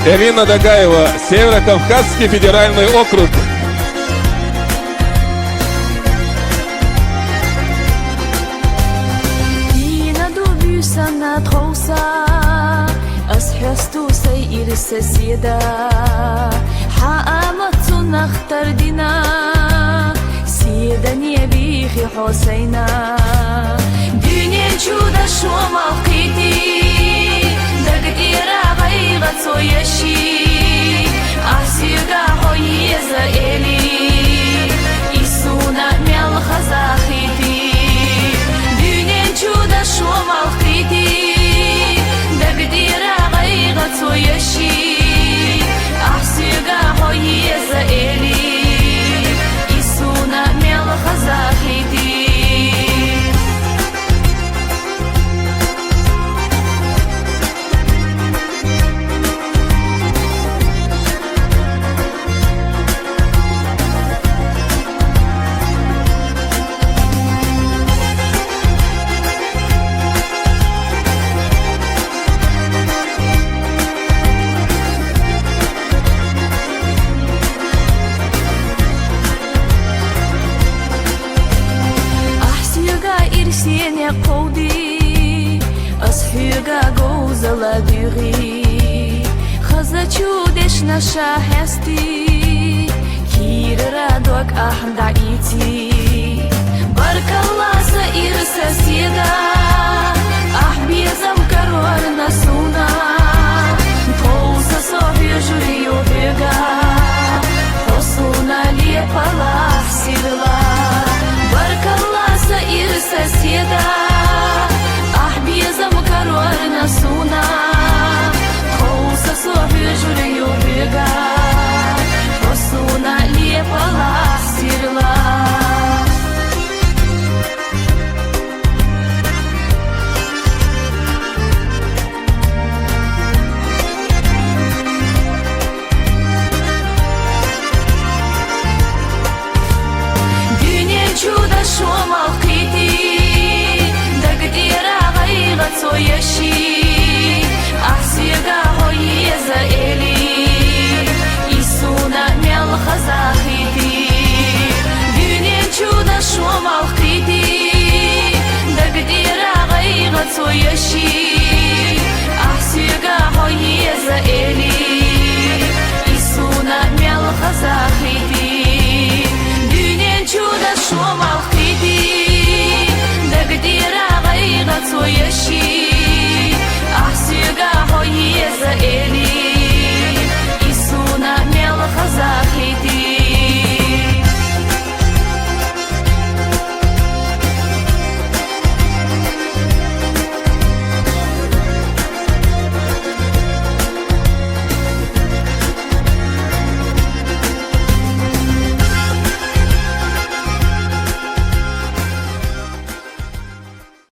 Ирина Дагаева, Северо-Кавказский федеральный округ. Sana trousa ashastu sayir sasida haamatu nakhtar dina sidan yabihi husayna dünya juda şu mawqiti dagdira baygat soyashi asiga hoyiza eli isuna mel khazakhiti dünya juda şu mawqiti dagdira baygat soyashi asiga hoyiza eli isuna mel khazakhiti قودي أصحيغا جوز لا دوري خزچو دشنا شاهستي كير رادوك أحمد عيتي بارك الله سئير سسيدا